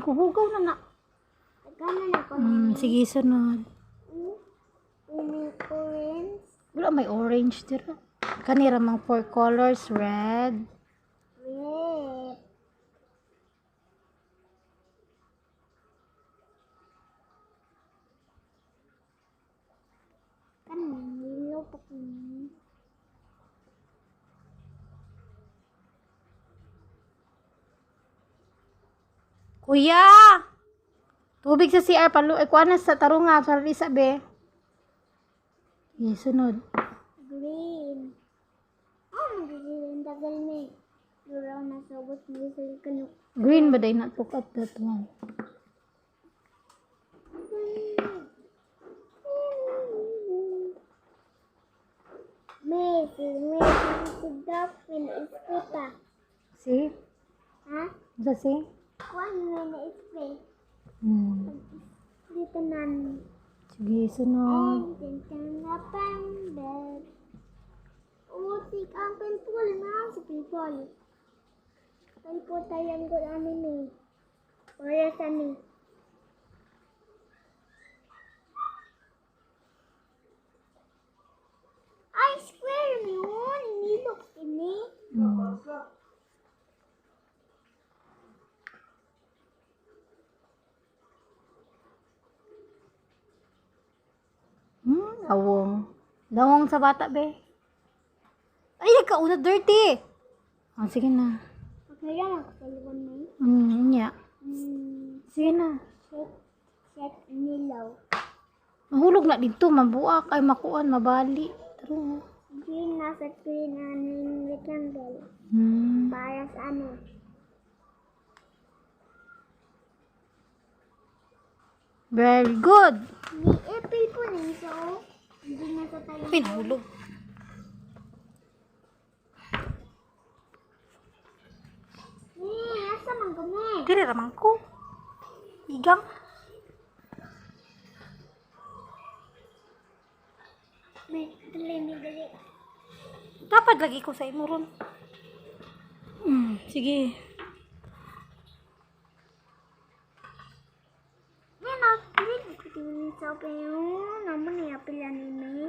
ko hugaw na na. Gana na ko. Sige, sunod. Ini orange. Wala may orange dira. Kanira mang 4 colors, red. Red. Kan yellow pa ko. Kuya! Tubig sa CR palo. Kuha na sa tarunga. Sa risa, be. Sunod. Green. Green. Tagal ni. Duraw na sabot mo sa kanu. Green ba day not look at that one? Messi si dolphin is kita. See? Ha? Sa see? Kuan mo na ispe. Dito nan. Sige, sunod. Tentang lapang bed. Utik ang penpul na sa people. Penpul tayang ko ni. Para sa ni. Ay, square mo yun. Nilok ini. Awong. Dawong sa bata, be. Ay, nagkauna dirty. Sige na. Kaya ako sa luwan mo. Nya. Sige na. Set nilaw. Mahulog na dito, mabuak, ay makuan, mabali. Taro. Green nasa green aning rectangle. Para sa ano? Very good. Ni apple po ni so. Hindi na sa tayo. Pinahulog. Nasa man kami. Dire ramang ko. Igang. May dali. Dapat lagi ko sa imo ron. Sige. Yan o, green. Kutin sa pero naman ni apple yan ni.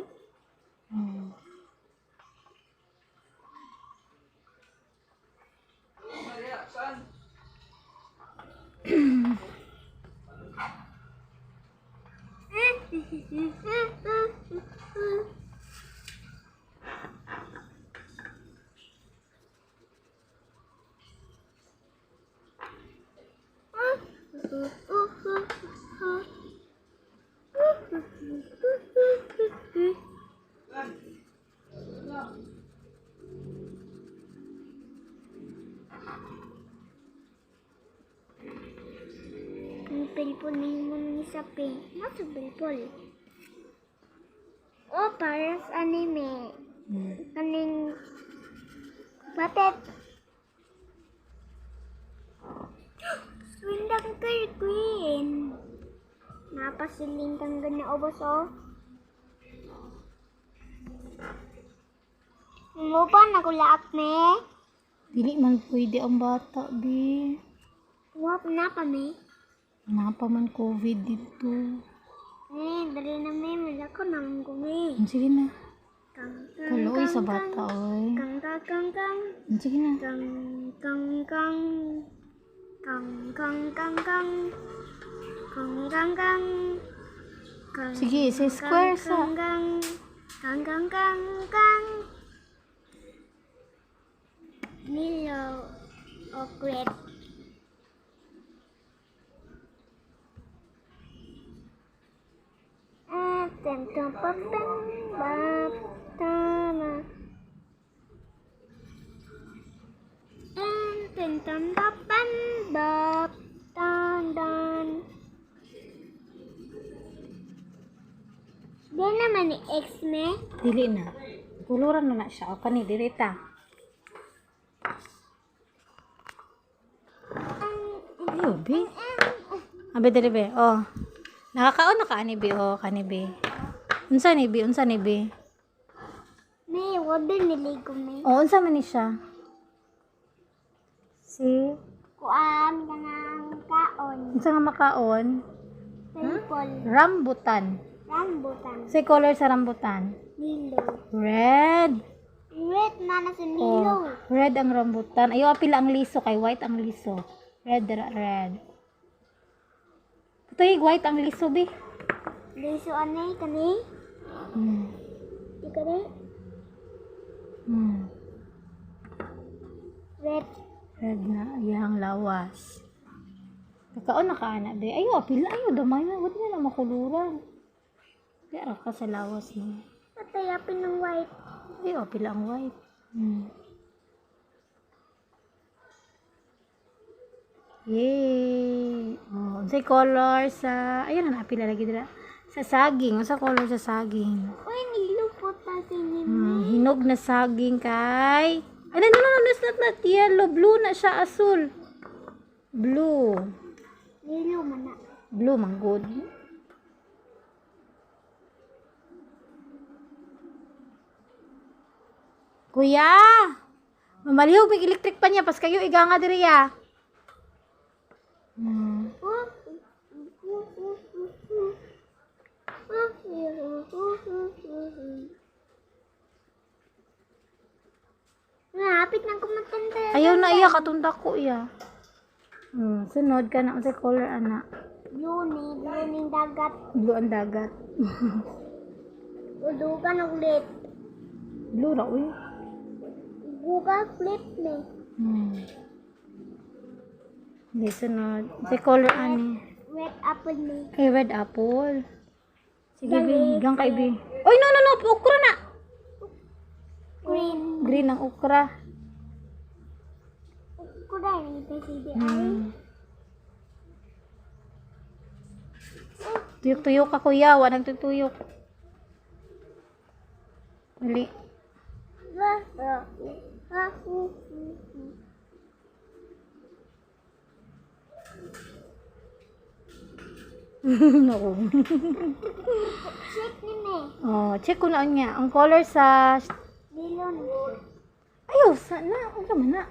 Ang pilpol ni mo ni sa pink. Nasa pilpol. O, para sa anime. Kaning batet. Swindang kay queen. Napasiling kang gana obos o. Mo pa nakulaak me. Dili man pwede ang bata, be. Wap na pa me. Napa man COVID dito. Dali na me. Malako naman ko me. Sige na. Kang Kaloy sa bata, oy. kang. Sige na. Kang. Sige, say square sa. Kang. Nilo o red. Tentang papen baptana. Tentang papen baptanan. Di naman ni X me. Dili na. Kuluran na siya. O kani, dirita. Ayo, be. Abe, dili, be. Oh. Nakakaon na ka, ani, be. Oh, kani, be. Unsa ni, be? Unsa ni, be? May wabi niligo me. Oh, unsa man ni siya? See? Kuan kanang Kaon. Unsa nga makaon? Purple. Rambutan. Rambutan. Say color sa rambutan. Nilo. Red. Red na sa Oh, nilo. red ang rambutan. Ayaw pila ang liso kay white ang liso. Red. Ito white ang liso bi. Liso anay kani? Hmm. Di kani? Hmm. Red. Red na iyang lawas. Kakaon na ka ana be. Ayaw pila ayaw damay na. Wala na makuluran. Kaya ka sa lawas mo. Patayapin ng white. Ayaw pila ang white. Hmm. Yay! Oh, say color sa ayun na pila lagi dira. Sa saging, sa color sa saging. Uy, nilo po ta si Nini. Hinog na saging kay. Ay, no, it's not yellow, blue na siya, asul. Blue. Nilo man na. Blue man good. Kuya! Mamaliw, big electric pa niya, pas kayo iga nga diri ya. Napit ng kumatanda. Ayaw na iya, katunda ko iya. Sunod ka na sa color ana. Blue ni dagat. Blue ang dagat. Udugan ulit. Blue na uy. Google flip ni. Hindi, sunod. Sa color ani. Red apple ni. Ay, red apple. Sige, bigang kay bi. Oy, no, okra na. Green. Green ang okra. Kuda ni PCD ay. Tuyok-tuyok ka kuya, wanang tutuyok. Mali. No. Check ni me. Oh, check ko na niya. Ang color sa Dilon. ayaw, sana. Ano man na?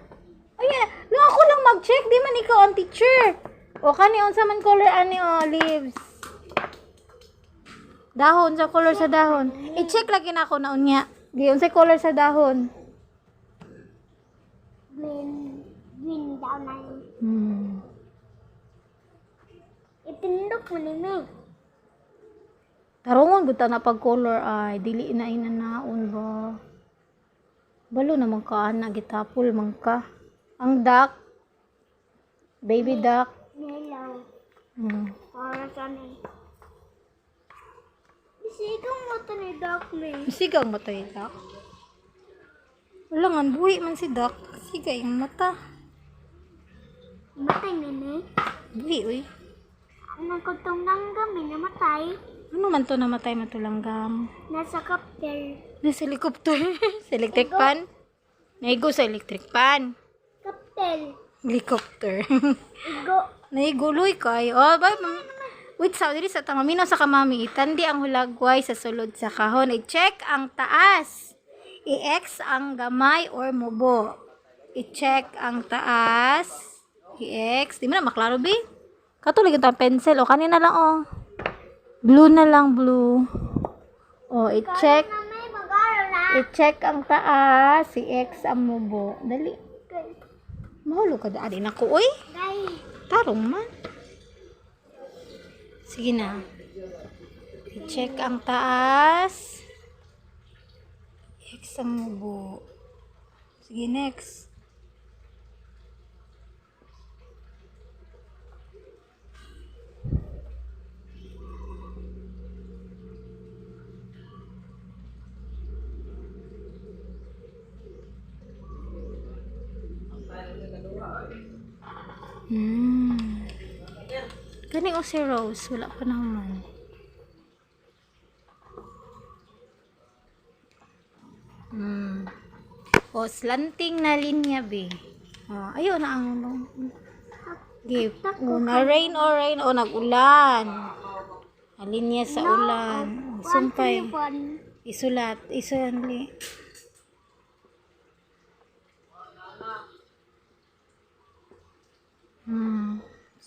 Ay, no, ako lang mag-check. Di man ikaw ang teacher. O, kani, unsa man color ani, leaves. Dahon, sa color sa dahon. I-check lagi na ako na unya. Di, unsa color sa dahon. Green. Green daw na yun. Itindok mo ni me. Tarungon gud ta na pag color ay dili na inanaon ba. Balo na man ka ana gitapol man ka. Ang duck. Baby duck. Yellow. Para sa ni. Isigaw mo to ni Doc me. Sigang mata yung duck. Wala nga, buhi man si duck. Siga yung mata. Matay ni me. Buhi, uy. Ang kutong langgam may namatay. Ano man to namatay matulanggam? Nasa kapter. Nasa helicopter. Sa electric pan? Naigo sa electric pan. Kaptel. Helicopter. Igo. Naiguloy kayo. Oh, ba? Wait, sa diri sa tamaminaw sa kamami. Itandi ang hulagway sa sulod sa kahon. I-check ang taas. I-X ang gamay or mubo. I-check ang taas. I-X. Di mo na maklaro, bi? Katulig yung pencil. O, kanina lang, oh. Blue na lang, blue. O, i-check. Na may mag-aaral na. I-check ang taas. I-X ang mubo. Dali. Mahulog ka daan ako, uy. Guys. Tarong man. Sige na. I-check ang taas. X ang mubo. Sige, next. Gani o si Rose, wala pa naman. O, slanting na linya, be. O, ayun na ang give. O, na rain o rain. O, nag-ulan. Linya sa ulan. Sumpay. Isulat. Isulat.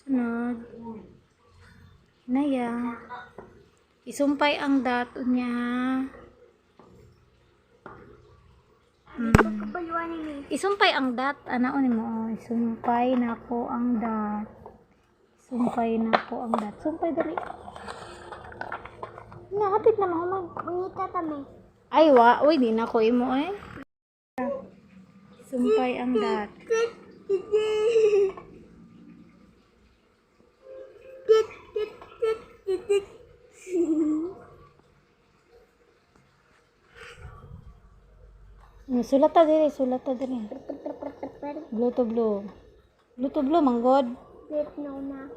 Sunod. Naya. Isumpay ang dato niya. Kabayuan ni. Isumpay ang dat. Ano ni mo? Isumpay na ko ang dat. Sumpay na ko ang dat. Sumpay dali. Nakapit na mga mag. Mangita kami. Ay, uy, di na ko imo eh. Sumpay ang dat. Sulat ta diri, sulat ta diri. Blue to blue. Blue to blue, manggod. Wait, no na.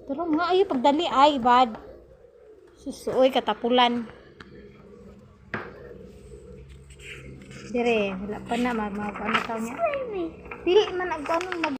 Tulong nga, ayo pagdali, ay, bad. Susuoy, katapulan. Dire, wala pa na, ano tawag niya. Dili man, mag